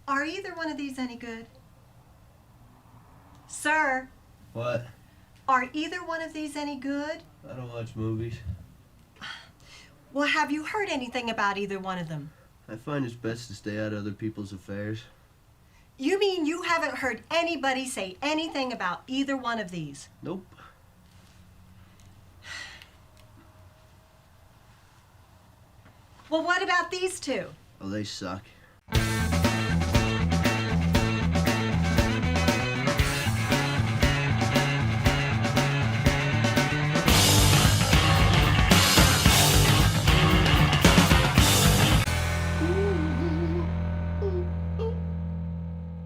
Are either one of these any good? Sir? What? Are either one of these any good? I don't watch movies. Well, have you heard anything about either one of them? I find it's best to stay out of other people's affairs. You mean you haven't heard anybody say anything about either one of these? Nope. Well, what about these two? Oh, they suck.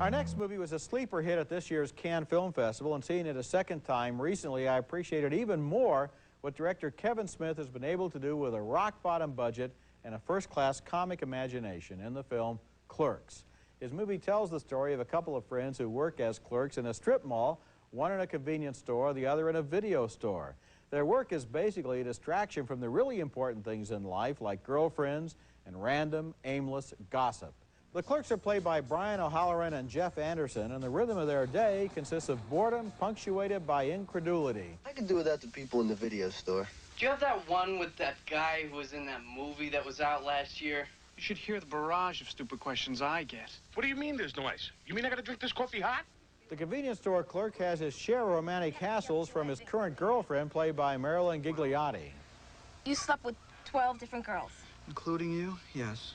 Our next movie was a sleeper hit at this year's Cannes Film Festival, and seeing it a second time recently, I appreciated even more what director Kevin Smith has been able to do with a rock-bottom budget and a first-class comic imagination in the film Clerks. His movie tells the story of a couple of friends who work as clerks in a strip mall, one in a convenience store, the other in a video store. Their work is basically a distraction from the really important things in life, like girlfriends and random, aimless gossip. The clerks are played by Brian O'Halloran and Jeff Anderson, and the rhythm of their day consists of boredom punctuated by incredulity. I could do without the people in the video store. Do you have that one with that guy who was in that movie that was out last year? You should hear the barrage of stupid questions I get. What do you mean there's noise? You mean I gotta drink this coffee hot? The convenience store clerk has his share of romantic hassles from his current girlfriend, played by Marilyn Gigliotti. You slept with 12 different girls. Including you? Yes.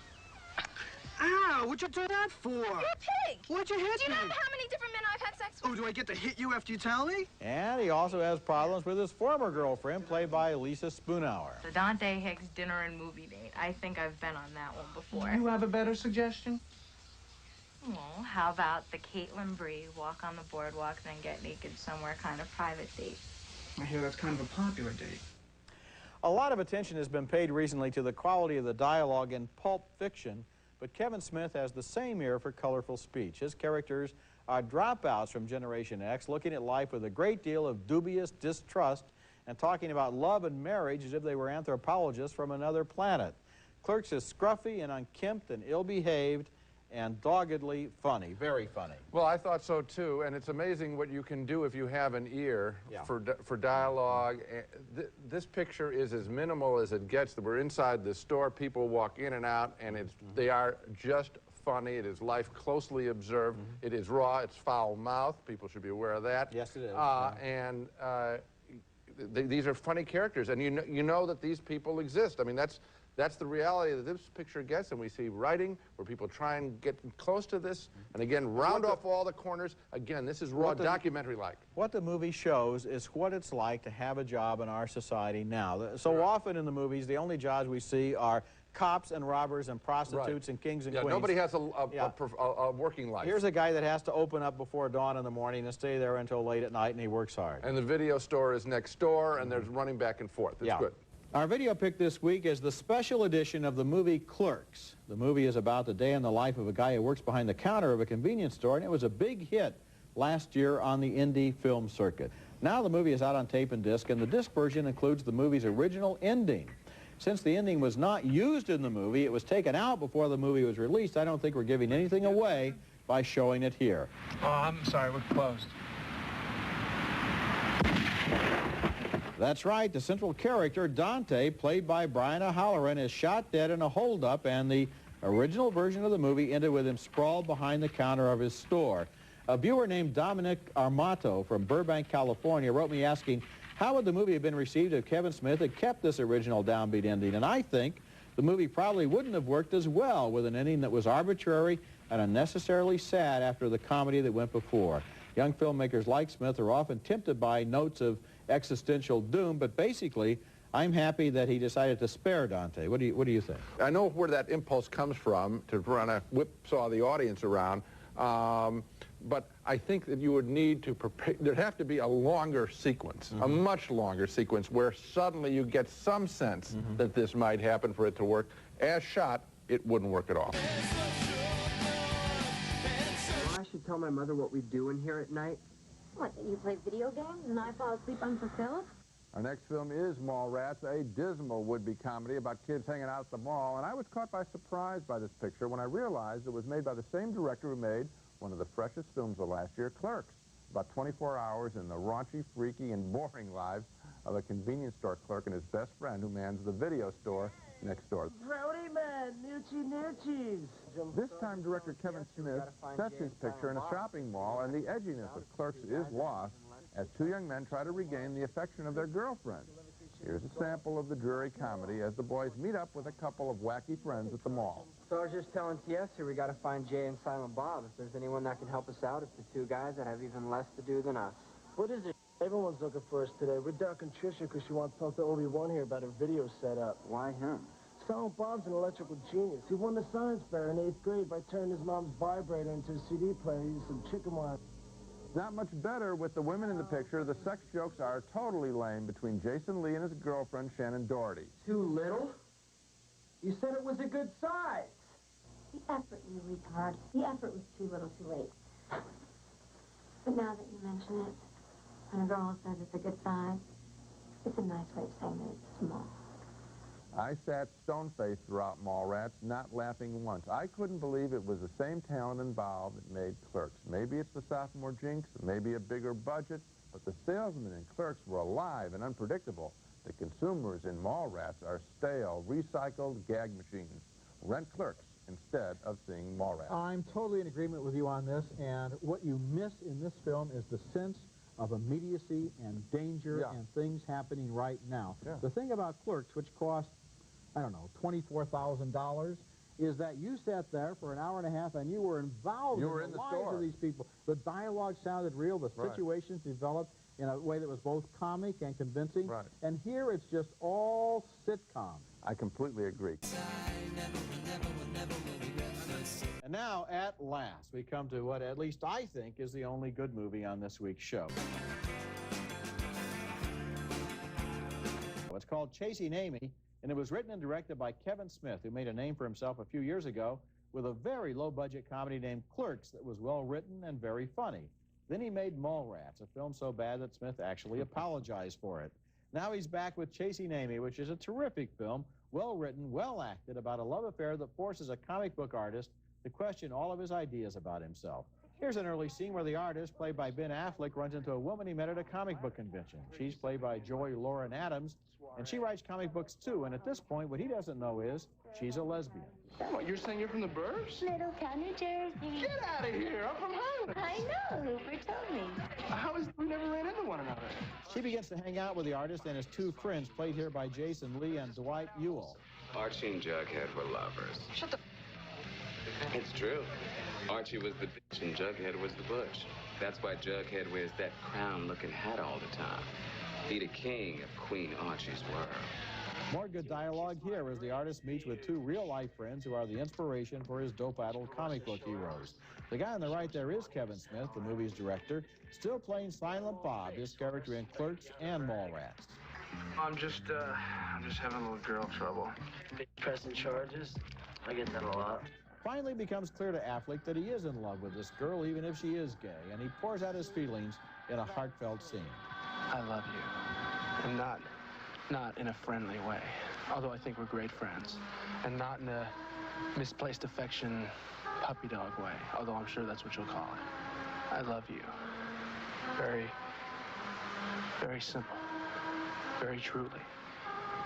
Ow, what'd you do that for? You're a pig! Why'd you hit Do you me? know how many different men I've had sex with? Oh, do I get to hit you after you tell me? And he also has problems with his former girlfriend, played by Lisa Spoonhour. The Dante Hicks dinner and movie date. I think I've been on that one before. You have a better suggestion? Well, how about the Caitlin Bree walk on the boardwalk, then get naked somewhere kind of private date? I hear that's kind of a popular date. A lot of attention has been paid recently to the quality of the dialogue in Pulp Fiction, but Kevin Smith has the same ear for colorful speech. His characters are dropouts from Generation X, looking at life with a great deal of dubious distrust and talking about love and marriage as if they were anthropologists from another planet. Clerks is scruffy and unkempt and ill-behaved and doggedly funny, very funny. Well, I thought so too, and it's amazing what you can do if you have an ear for dialogue. This picture is as minimal as it gets. We're inside the store, people walk in and out, and they are just funny. It is life closely observed. It is raw, it's foul-mouthed. People should be aware of that. Yes, it is. And these are funny characters, and you know that these people exist. I mean, that's the reality that this picture gets, and we see writing where people try and get close to this, and again, round off all the corners. Again, this is raw documentary-like. What the movie shows is what it's like to have a job in our society now. So often in the movies, the only jobs we see are cops and robbers and prostitutes and kings and queens. Nobody has a working life. Here's a guy that has to open up before dawn in the morning and stay there until late at night, and he works hard. And the video store is next door, and there's running back and forth. It's good. Our video pick this week is the special edition of the movie Clerks. The movie is about the day in the life of a guy who works behind the counter of a convenience store, and it was a big hit last year on the indie film circuit. Now the movie is out on tape and disc, and the disc version includes the movie's original ending. Since the ending was not used in the movie, it was taken out before the movie was released. I don't think we're giving anything away by showing it here. Oh, I'm sorry, we're closed. That's right, the central character, Dante, played by Brian O'Halloran, is shot dead in a holdup, and the original version of the movie ended with him sprawled behind the counter of his store. A viewer named Dominic Armato from Burbank, California, wrote me asking, how would the movie have been received if Kevin Smith had kept this original downbeat ending? And I think the movie probably wouldn't have worked as well with an ending that was arbitrary and unnecessarily sad after the comedy that went before. Young filmmakers like Smith are often tempted by notes of existential doom, but basically, I'm happy that he decided to spare Dante. What do you think? I know where that impulse comes from, to run a whipsaw the audience around, but I think that you would need to prepare. There'd have to be a longer sequence, a much longer sequence, where suddenly you get some sense that this might happen for it to work. As shot, it wouldn't work at all. I should tell my mother what we do in here at night. What, you play video games and I fall asleep unfulfilled? Our next film is Mallrats, a dismal would-be comedy about kids hanging out at the mall, and I was caught by surprise by this picture when I realized it was made by the same director who made one of the freshest films of last year, Clerks. About 24 hours in the raunchy, freaky, and boring lives of a convenience store clerk and his best friend who mans the video store next door. Rowdy man, noochie. This time, director Kevin Smith sets his picture in a shopping mall, and the edginess of Clerks is lost as two young men try to regain the affection of their girlfriends. Here's a sample of the dreary comedy as the boys meet up with a couple of wacky friends at the mall. So I was just telling T.S. here we got to find Jay and Silent Bob. If there's anyone that can help us out, it's the two guys that have even less to do than us. What is it? Everyone's looking for us today. We're ducking Trisha because she wants to talk to Obi-Wan here about her video setup. Why him? Silent Bob's an electrical genius. He won the science fair in 8th grade by turning his mom's vibrator into a CD player using some chicken wire. Not much better with the women in the picture. The sex jokes are totally lame between Jason Lee and his girlfriend, Shannon Doherty. Too little? You said it was a good size. The effort, you retard. The effort was too little too late. But now that you mention it, when a girl says it's a good size, it's a nice way of saying that it's small. I sat stone-faced throughout Mallrats, not laughing once. I couldn't believe it was the same talent involved that made Clerks. Maybe it's the sophomore jinx, maybe a bigger budget, but the salesmen in Clerks were alive and unpredictable. The consumers in Mallrats are stale, recycled gag machines. Rent Clerks instead of seeing Mallrats. I'm totally in agreement with you on this, and what you miss in this film is the sense of immediacy and danger and things happening right now. The thing about Clerks, which cost, I don't know, $24,000, is that you sat there for an hour and a half and you were involved in the lives of these people. The dialogue sounded real, the situations developed in a way that was both comic and convincing, and here it's just all sitcom. I completely agree. And now, at last, we come to what at least I think is the only good movie on this week's show. It's called Chasing Amy, and it was written and directed by Kevin Smith, who made a name for himself a few years ago with a very low-budget comedy named Clerks that was well-written and very funny. Then he made Mallrats, a film so bad that Smith actually apologized for it. Now he's back with Chasing Amy, which is a terrific film, well-written, well-acted, about a love affair that forces a comic book artist to question all of his ideas about himself. Here's an early scene where the artist, played by Ben Affleck, runs into a woman he met at a comic book convention. She's played by Joy Lauren Adams, and she writes comic books too, and at this point, what he doesn't know is she's a lesbian. What, you're saying you're from the burbs? Middletown, New Jersey. Get out of here! I'm from Holland. I know, Hooper told me. How is it we never ran into one another? She begins to hang out with the artist and his two friends, played here by Jason Lee and Dwight Ewell. Archie and Jughead were lovers. Shut the... It's true. Archie was the bitch and Jughead was the bush. That's why Jughead wears that crown-looking hat all the time. Be the king of Queen Archie's world. More good dialogue here as the artist meets with two real-life friends who are the inspiration for his dope-addled comic book heroes. The guy on the right there is Kevin Smith, the movie's director, still playing Silent Bob, his character in Clerks and Mallrats. I'm just having a little girl trouble. Pressing charges? I get that a lot. Finally becomes clear to Affleck that he is in love with this girl, even if she is gay, and he pours out his feelings in a heartfelt scene. I love you, and not in a friendly way, although I think we're great friends, and not in a misplaced affection puppy dog way, although I'm sure that's what you'll call it. I love you. Very, very simple, very truly.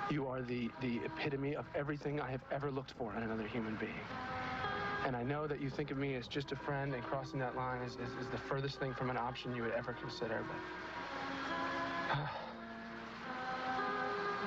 You are the epitome of everything I have ever looked for in another human being. And I know that you think of me as just a friend, and crossing that line is the furthest thing from an option you would ever consider, but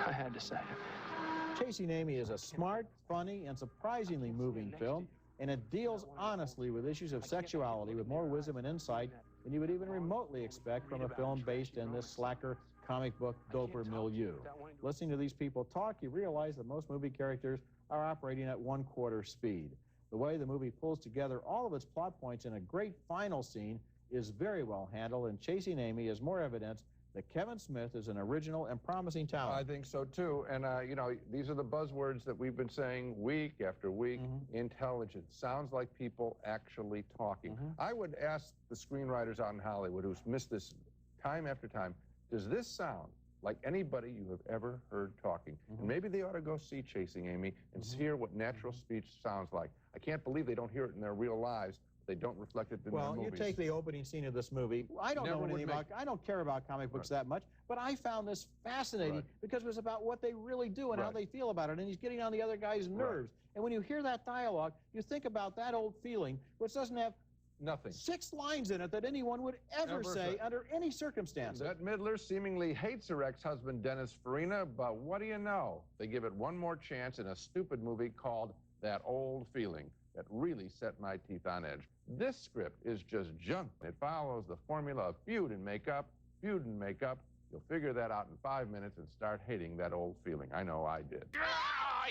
I had to say it. Chasing Amy is a smart, funny, and surprisingly moving film, and it deals honestly with issues of sexuality with more wisdom and insight than you would even remotely expect from a film based in this slacker comic book doper milieu. Listening to these people talk, you realize that most movie characters are operating at 1/4 speed. The way the movie pulls together all of its plot points in a great final scene is very well handled, and Chasing Amy is more evidence that Kevin Smith is an original and promising talent. I think so, too. And, you know, these are the buzzwords that we've been saying week after week. Intelligent. Sounds like people actually talking. I would ask the screenwriters out in Hollywood who's missed this time after time, does this sound like anybody you have ever heard talking. And maybe they ought to go see Chasing Amy and hear what natural speech sounds like. I can't believe they don't hear it in their real lives. They don't reflect it in their movies. Well, you take the opening scene of this movie. I don't know anything about, I don't care about comic books that much, but I found this fascinating because it was about what they really do and how they feel about it, and he's getting on the other guy's nerves. And when you hear that dialogue, you think about that old feeling, which doesn't have nothing. 6 lines in it that anyone would ever say under any circumstance. Bette Midler seemingly hates her ex-husband, Dennis Farina, but what do you know? They give it one more chance in a stupid movie called That Old Feeling that really set my teeth on edge. This script is just junk. It follows the formula of feud and makeup, feud and makeup. You'll figure that out in 5 minutes and start hating that old feeling. I know I did.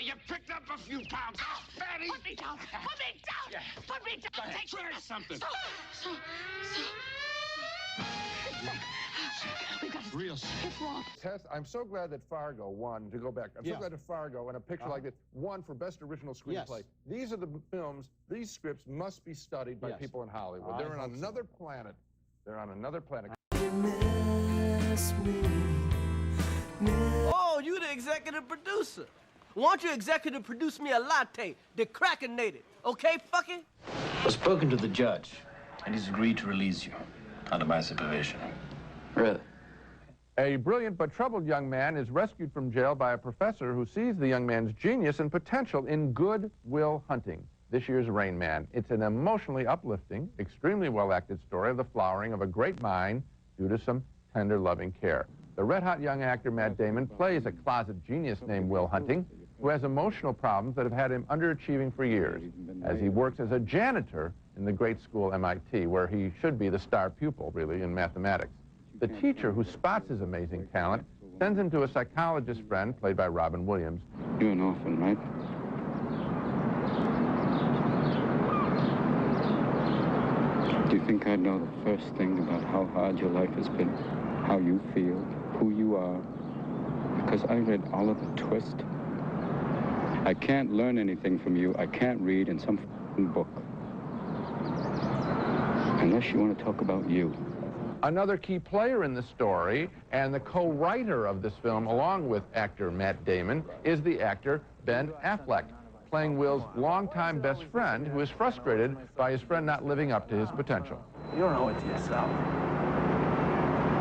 You picked up a few pounds. Oh, fatty. Put me down. Put me down. Put me down. Take try something. Real shit. It's wrong. Tess, I'm so glad that Fargo won, to go back. I'm so glad that Fargo, and a picture like this, won for Best Original Screenplay. These are the films, these scripts must be studied by people in Hollywood. They're on another planet. They're on another planet. Oh, you the executive producer. Why don't you executive produce me a latte, decrackinated, okay, fucking? I've spoken to the judge, and he's agreed to release you under my supervision. Really? A brilliant but troubled young man is rescued from jail by a professor who sees the young man's genius and potential in Good Will Hunting, this year's Rain Man. It's an emotionally uplifting, extremely well-acted story of the flowering of a great mind due to some tender, loving care. The red-hot young actor Matt Damon plays a closet genius named Will Hunting, who has emotional problems that have had him underachieving for years, as he works as a janitor in the great school MIT, where he should be the star pupil, really, in mathematics. The teacher, who spots his amazing talent, sends him to a psychologist friend, played by Robin Williams. You're an orphan, right? Do you think I'd know the first thing about how hard your life has been, how you feel, who you are? Because I read all of the twist. I can't learn anything from you. I can't read in some book. Unless you want to talk about you. Another key player in the story, and the co-writer of this film, along with actor Matt Damon, is the actor Ben Affleck, playing Will's longtime best friend, who is frustrated by his friend not living up to his potential. You don't owe it to yourself.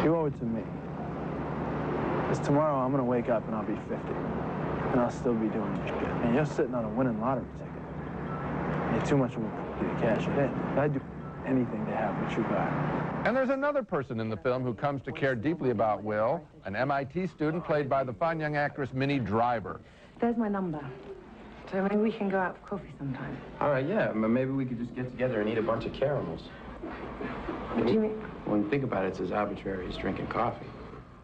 You owe it to me. Because tomorrow I'm going to wake up and I'll be 50. And I'll still be doing this shit. And you're sitting on a winning lottery ticket. You're too much of a to cash it in. I'd do anything to have what you got. And there's another person in the film who comes to care deeply about Will, an MIT student played by the fine young actress Minnie Driver. There's my number. So maybe we can go out for coffee sometime. All right, yeah. Maybe we could just get together and eat a bunch of caramels. What do you mean? When you think about it, it's as arbitrary as drinking coffee.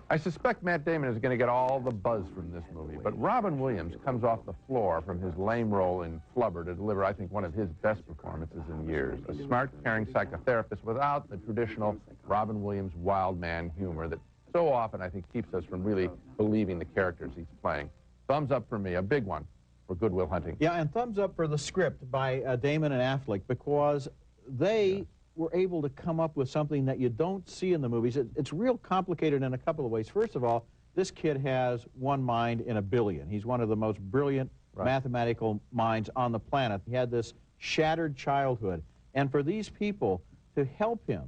I suspect Matt Damon is going to get all the buzz from this movie, but Robin Williams comes off the floor from his lame role in Flubber to deliver, I think, one of his best performances in years. A smart, caring psychotherapist without the traditional Robin Williams wild man humor that so often, I think, keeps us from really believing the characters he's playing. Thumbs up for me, a big one for Good Will Hunting. Yeah, and thumbs up for the script by Damon and Affleck, because they were able to come up with something that you don't see in the movies. It's real complicated in a couple of ways. First of all, this kid has one mind in a billion. He's one of the most brilliant mathematical minds on the planet. He had this shattered childhood. And for these people to help him,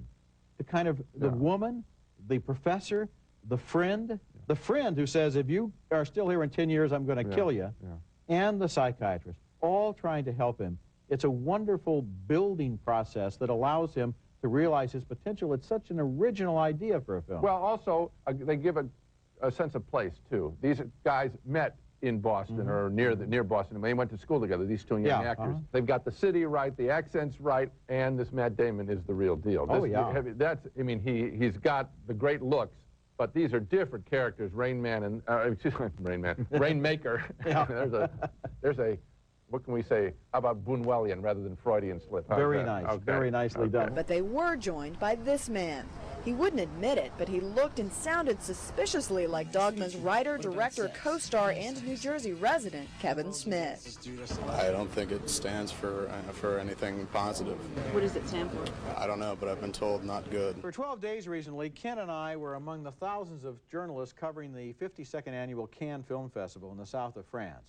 to kind of, the woman, the professor, the friend who says, if you are still here in 10 years, I'm going to kill you, and the psychiatrist, all trying to help him. It's a wonderful building process that allows him to realize his potential. It's such an original idea for a film. Well, also, they give a sense of place, too. These guys met in Boston, or near Boston. They went to school together, these two young actors. They've got the city right, the accents right, and this Matt Damon is the real deal. I mean, he's got the great looks, but these are different characters, Rainmaker. There's a what can we say? How about Bunwellian rather than Freudian slip? Very nice. Very nicely done. But they were joined by this man, He wouldn't admit it, but he looked and sounded suspiciously like Dogma's writer, director, co-star, and New Jersey resident, Kevin Smith. I don't think it stands for anything positive. What does it stand for? I don't know, but I've been told not good. For 12 days recently, Ken and I were among the thousands of journalists covering the 52nd annual Cannes Film Festival in the south of France.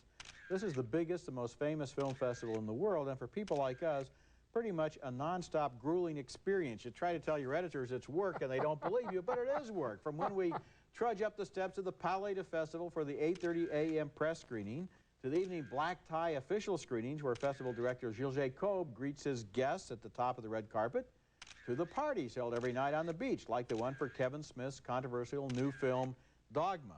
This is the biggest and most famous film festival in the world, and for people like us, pretty much a non-stop grueling experience. You try to tell your editors it's work and they don't believe you, but it is work. From when we trudge up the steps of the Palais de Festival for the 8:30 a.m. press screening, to the evening black tie official screenings where festival director Gilles Jacob greets his guests at the top of the red carpet, to the parties held every night on the beach, like the one for Kevin Smith's controversial new film, Dogma.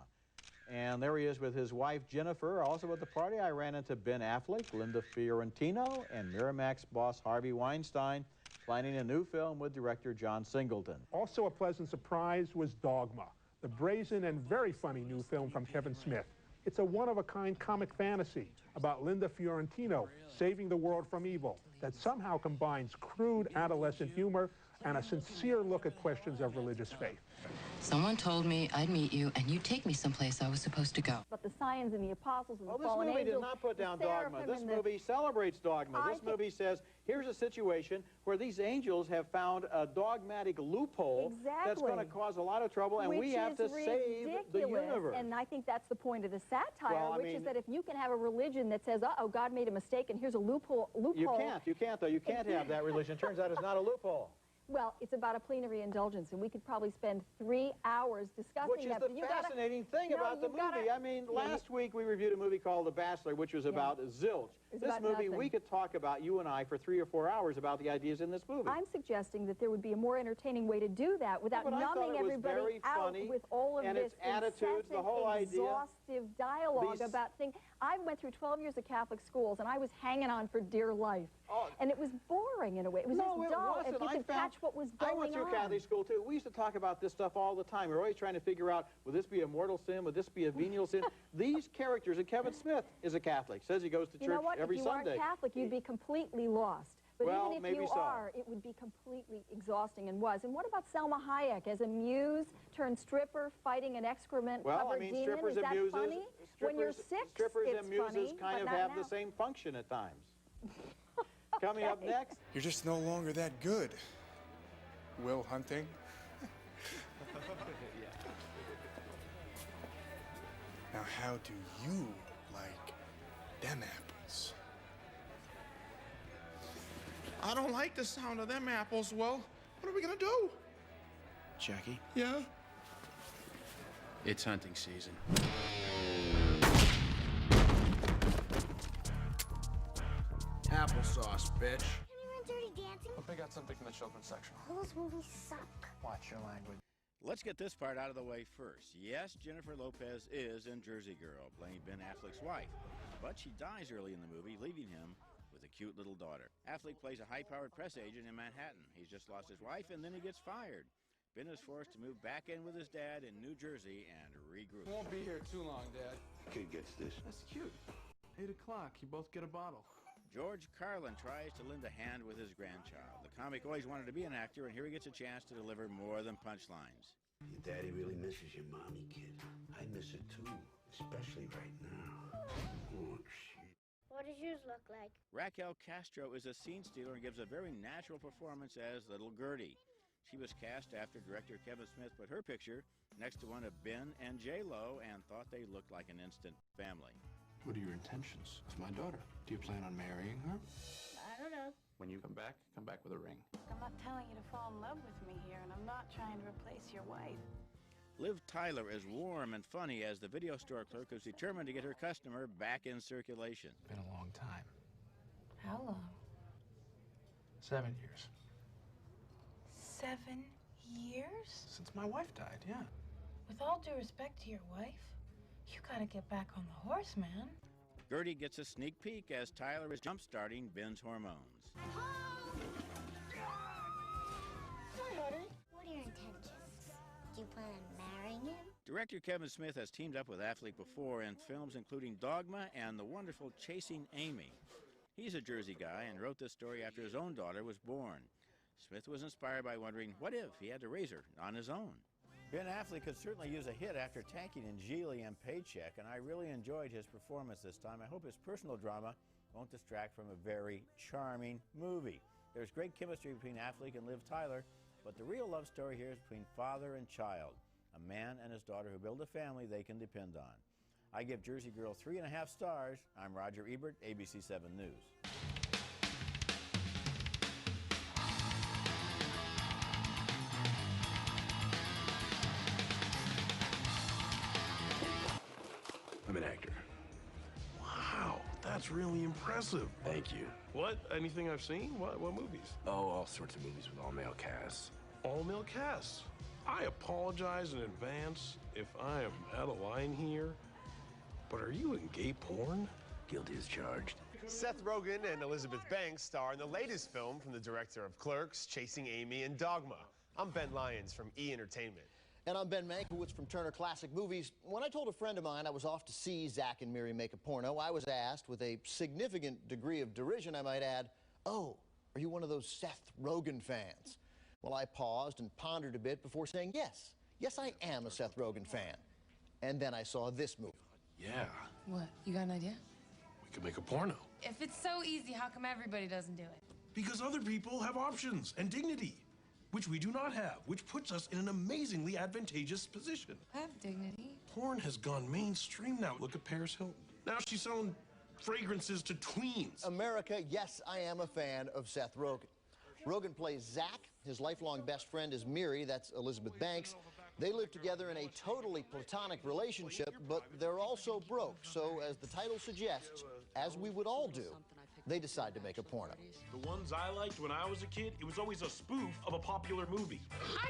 And there he is with his wife, Jennifer. Also at the party, I ran into Ben Affleck, Linda Fiorentino, and Miramax boss Harvey Weinstein, planning a new film with director John Singleton. Also a pleasant surprise was Dogma, the brazen and very funny new film from Kevin Smith. It's a one-of-a-kind comic fantasy about Linda Fiorentino saving the world from evil that somehow combines crude adolescent humor and a sincere look at questions of religious faith. Someone told me I'd meet you and you'd take me someplace I was supposed to go. But the signs and the apostles and the This fallen movie angels, did not put down the Dogma. seraphim This and the- movie celebrates Dogma. This movie says, here's a situation where these angels have found a dogmatic loophole that's going to cause a lot of trouble, and we have to save the universe. And I think that's the point of the satire, Well, I which mean- is that if you can have a religion that says, uh-oh, God made a mistake and here's a loophole. You can't though. You can't have that religion. Turns out it's not a loophole. Well, it's about a plenary indulgence, and we could probably spend 3 hours discussing Which is that. the but you gotta- fascinating thing No, about the you movie. gotta- I mean, Yeah, last week we reviewed a movie called The Bachelor, which was about zilch. It's This about movie, nothing. we could talk about, you and I, for 3 or 4 hours about the ideas in this movie. I'm suggesting that there would be a more entertaining way to do that without but I thought numbing it was everybody very out funny, with all of and this its attitudes, the incessant, whole idea. exhaustive dialogue These- about things. I went through 12 years of Catholic schools, and I was hanging on for dear life. And it was boring in a way. It was No, just it dull. wasn't. If you I could found- catch what was I going went through on. Catholic school, too. We used to talk about this stuff all the time. We were always trying to figure out, would this be a mortal sin? Would this be a venial sin? These characters, and Kevin Smith is a Catholic, says he goes to You know church what? every If you Sunday. aren't Catholic, you'd be completely lost. But Well, even if maybe you so. are, it would be completely exhausting, and was. And what about Selma Hayek as a muse turned stripper fighting an excrement Well, covered I mean, demon? strippers Is that and muses, funny? When you're sick, strippers it's and muses funny, kind but of not have now. the same function at times. Coming up next. You're just no longer that good. Will Hunting. Now, how do you like them apples? I don't like the sound of them apples, Will. What are we gonna do? Jackie, Yeah? it's hunting season. Applesauce, bitch. Anyone dirty dancing? Hope I got something from the children's section. All those movies suck. Watch your language. Let's get this part out of the way first. Yes, Jennifer Lopez is in Jersey Girl, playing Ben Affleck's wife. But she dies early in the movie, leaving him with a cute little daughter. Affleck plays a high-powered press agent in Manhattan. He's just lost his wife, and then he gets fired. Ben is forced to move back in with his dad in New Jersey and regroup. Won't be here too long, Dad. Kid gets this. That's cute. 8 o'clock. You both get a bottle. George Carlin tries to lend a hand with his grandchild. The comic always wanted to be an actor, and here he gets a chance to deliver more than punchlines. Your daddy really misses your mommy, kid. I miss her too, especially right now. Oh, shit. What does yours look like? Raquel Castro is a scene stealer and gives a very natural performance as Little Gertie. She was cast after director Kevin Smith put her picture next to one of Ben and J-Lo and thought they looked like an instant family. What are your intentions with my daughter? Do you plan on marrying her? I don't know. When you come back with a ring. I'm not telling you to fall in love with me here, and I'm not trying to replace your wife. Liv Tyler is warm and funny as the video store clerk who's determined to get her customer back in circulation. Been a long time. How long? 7 years. 7 years? Since my wife died, yeah. With all due respect to your wife, you gotta get back on the horse, man. Gertie gets a sneak peek as Tyler is jump-starting Ben's hormones. Hi, honey. What are your intentions? Do you plan on marrying him? Director Kevin Smith has teamed up with Affleck before in films including Dogma and the wonderful Chasing Amy. He's a Jersey guy and wrote this story after his own daughter was born. Smith was inspired by wondering what if he had to raise her on his own. Ben Affleck could certainly use a hit after tanking in Geely and Paycheck, and I really enjoyed his performance this time. I hope his personal drama won't distract from a very charming movie. There's great chemistry between Affleck and Liv Tyler, but the real love story here is between father and child, a man and his daughter who build a family they can depend on. I give Jersey Girl 3.5 stars. I'm Roger Ebert, ABC 7 News. I'm an actor. Wow, that's really impressive. Thank you. What? Anything I've seen? What movies? Oh, all sorts of movies with all-male casts. All-male casts? I apologize in advance if I am out of line here, but are you in gay porn? Guilty as charged. Seth Rogen and Elizabeth Banks star in the latest film from the director of Clerks, Chasing Amy, and Dogma. I'm Ben Lyons from E! Entertainment. And I'm Ben Mankiewicz from Turner Classic Movies. When I told a friend of mine I was off to see Zack and Miri make a porno, I was asked, with a significant degree of derision, I might add, "Oh, are you one of those Seth Rogen fans?" Well, I paused and pondered a bit before saying, yes. Yes, I am a Seth Rogen fan. And then I saw this movie. Yeah, What? You got an idea? we could make a porno. If it's so easy, how come everybody doesn't do it? Because other people have options and dignity, which we do not have, which puts us in an amazingly advantageous position. I have dignity. Porn has gone mainstream now. Look at Paris Hilton. Now she's selling fragrances to tweens. America, yes, I am a fan of Seth Rogen. Rogen plays Zack. His lifelong best friend is Miri, that's Elizabeth Banks. They live together in a totally platonic relationship, but they're also broke. So, as the title suggests, as we would all do, they decide to make a porno. The ones I liked when I was a kid, it was always a spoof of a popular movie.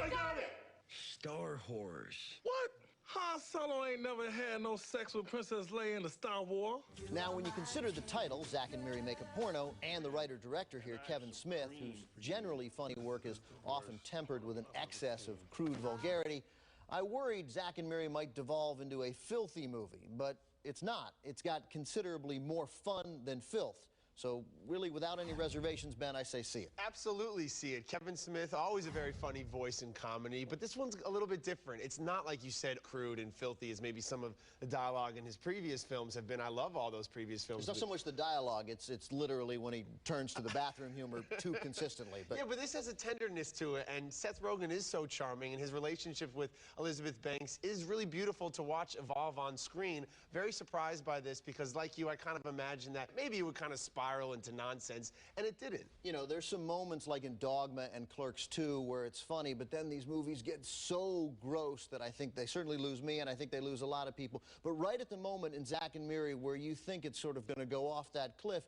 I got it! Star Wars. What? Han Solo ain't never had no sex with Princess Leia in the Star Wars. Now, when you consider the title, Zack and Miri Make a Porno, and the writer-director here, Kevin Smith, whose generally funny work is often tempered with an excess of crude vulgarity, I worried Zack and Miri might devolve into a filthy movie, but it's not. It's got considerably more fun than filth. So, really, without any reservations, Ben, I say see it. Absolutely see it. Kevin Smith, always a very funny voice in comedy, but this one's a little bit different. It's not, like you said, crude and filthy as maybe some of the dialogue in his previous films have been. I love all those previous films. It's not so much the dialogue, it's literally when he turns to the bathroom humor too consistently. But yeah, but this has a tenderness to it, and Seth Rogen is so charming, and his relationship with Elizabeth Banks is really beautiful to watch evolve on screen. Very surprised by this, because like you, I kind of imagined that maybe it would kind of spiral into nonsense, and it didn't. You know, there's some moments like in Dogma and Clerks 2 where it's funny, but then these movies get so gross that I think they certainly lose me, and I think they lose a lot of people. But right at the moment in Zack and Miri where you think it's sort of going to go off that cliff,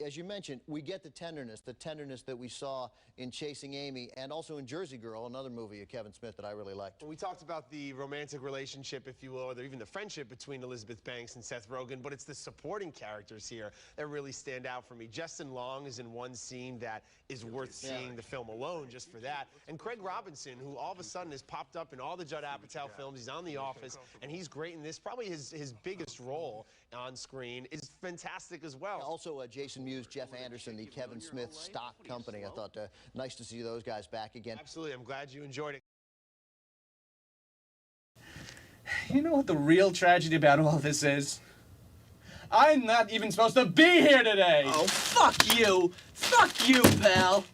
as you mentioned, we get the tenderness that we saw in Chasing Amy and also in Jersey Girl, another movie of Kevin Smith that I really liked. We talked about the romantic relationship, if you will, or even the friendship between Elizabeth Banks and Seth Rogen, but it's the supporting characters here that really stand out for me. Justin Long is in one scene that is worth seeing the film alone just for that. And Craig Robinson, who all of a sudden has popped up in all the Judd Apatow films. He's on The Office, and he's great in this. Probably his biggest role on screen is fantastic as well. Also, Jason Mewes, Jeff Anderson, the Kevin Smith stock company. I thought nice to see those guys back again. Absolutely. I'm glad you enjoyed it. You know what the real tragedy about all this is? I'm not even supposed to be here today! Oh, fuck you! Fuck you, pal!